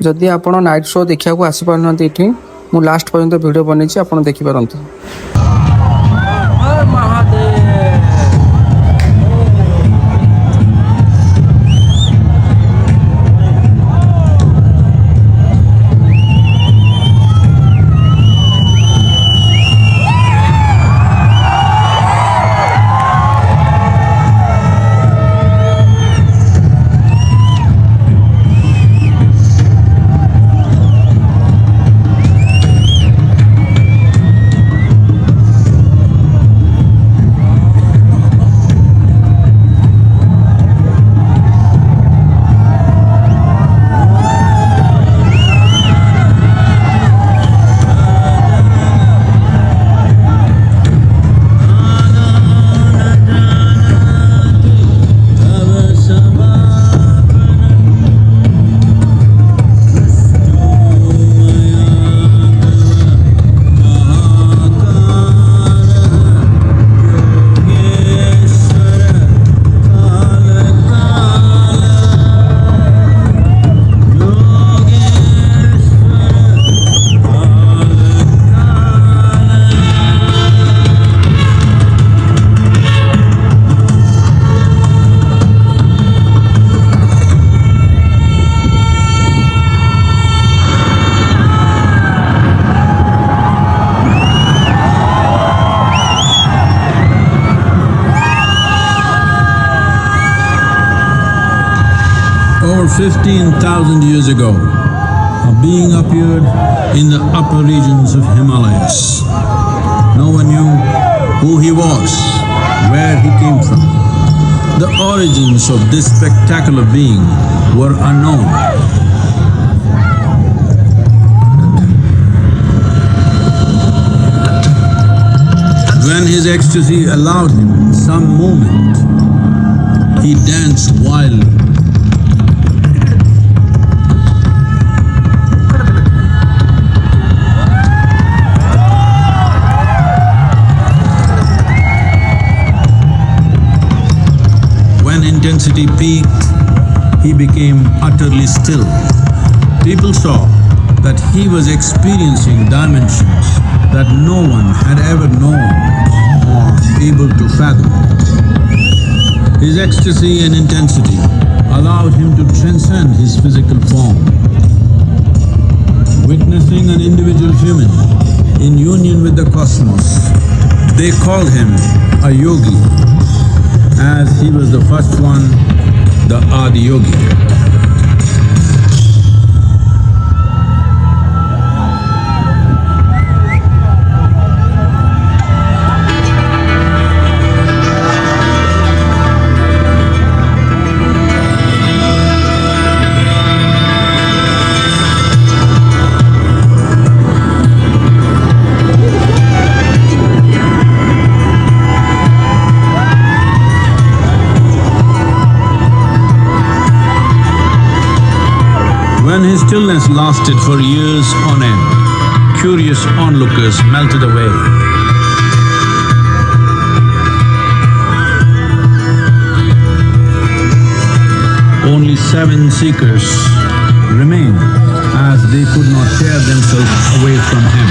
जदि आपण night show देखा आसीपार ये मुझे लास्ट पर्यंत वीडियो बनई आप देखिपार। Over 15,000 years ago, a being appeared in the upper regions of Himalayas. No one knew who he was, where he came from. The origins of this spectacular being were unknown. When his ecstasy allowed him some movement, he danced wildly. When intensity peaked, he became utterly still. People saw that he was experiencing dimensions that no one had ever known or able to fathom. His ecstasy and intensity allowed him to transcend his physical form. Witnessing an individual human in union with the cosmos, they called him a yogi, as he was the first one, the Adi Yogi. When his stillness lasted for years on end, curious onlookers melted away. Only 7 seekers remained, as they could not tear themselves away from him.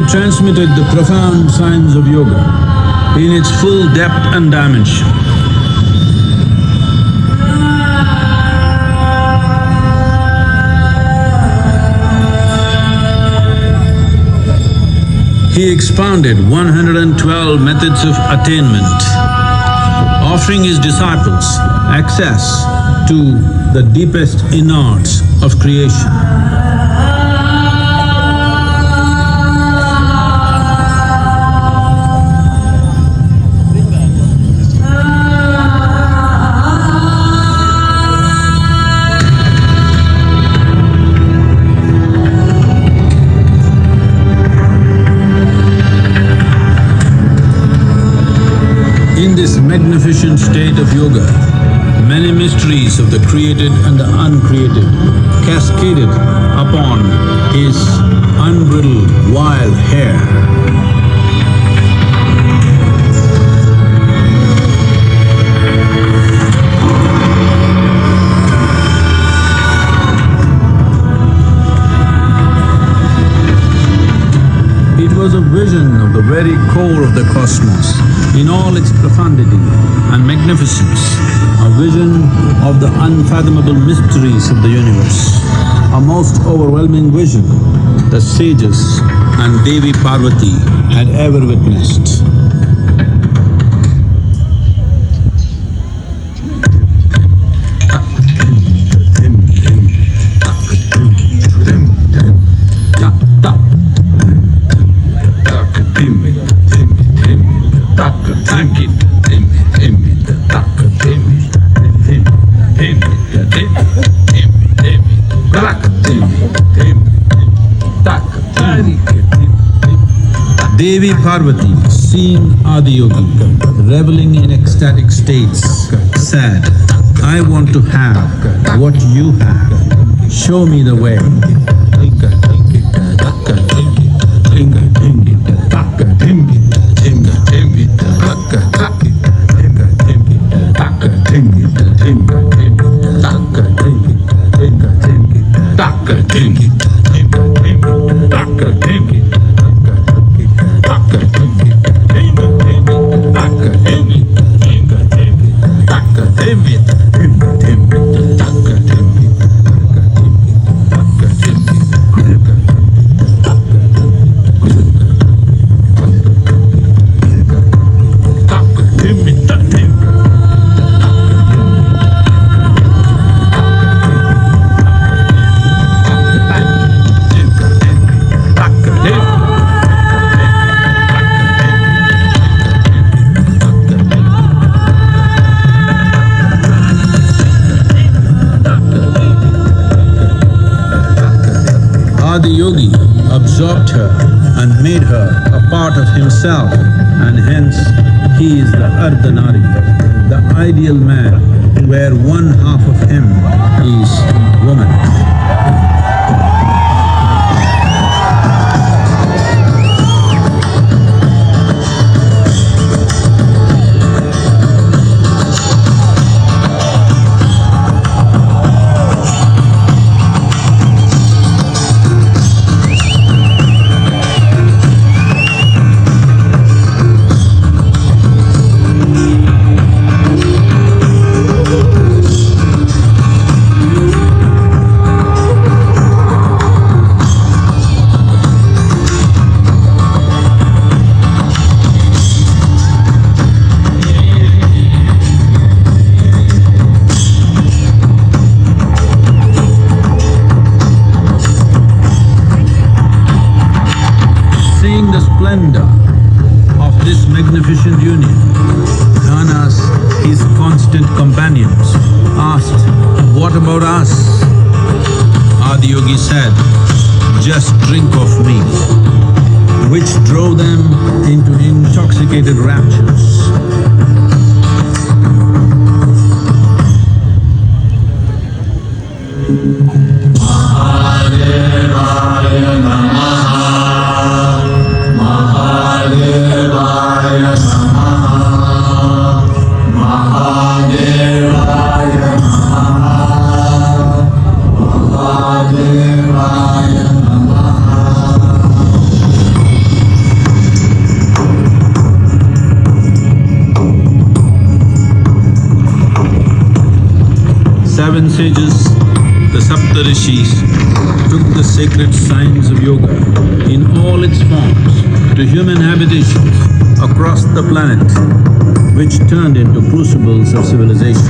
He transmitted the profound science of yoga in its full depth and dimension. He expounded 112 methods of attainment, offering his disciples access to the deepest innards of creation. In this magnificent state of yoga, many mysteries of the created and the uncreated cascaded upon his unbridled wild hair. It was a vision of the very core of the cosmos in all its profundity and magnificence, a vision of the unfathomable mysteries of the universe, a most overwhelming vision the sages and Devi Parvati had ever witnessed. Devi Parvati, seeing Adiyogi reveling in ecstatic states, said, "I want to have what you have. Show me the way." Adiyogi absorbed her and made her a part of himself, and hence he is the Ardhanari, the ideal man, where one half of him is woman. Seeing the splendor of this magnificent union, Ganas, his constant companions, asked, "What about us?" Adiyogi said, "Just drink of me," which drove them into intoxicated raptures. sages, the Saptarishis, took the sacred science of yoga in all its forms to human habitations across the planet, which turned into crucibles of civilization.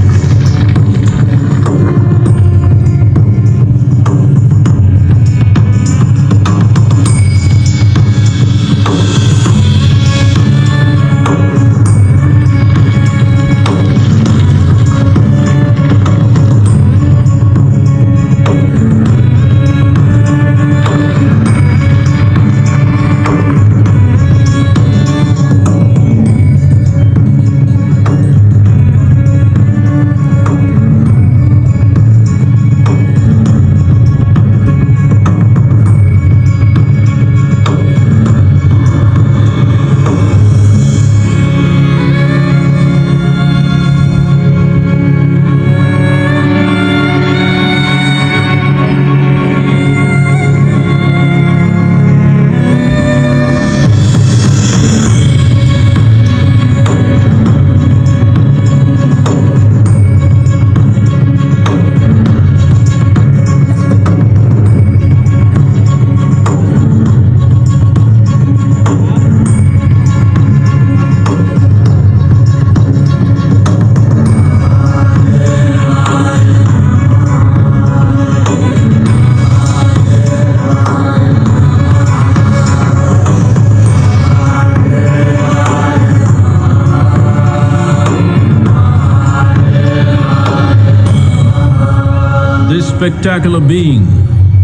This spectacular being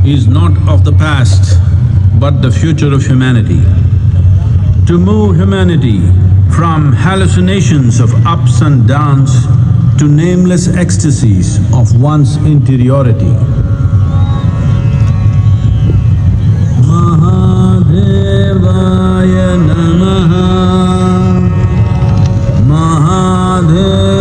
is not of the past, but the future of humanity. To move humanity from hallucinations of ups and downs to nameless ecstasies of one's interiority. Mahadevaya Namaha, Mahadevaya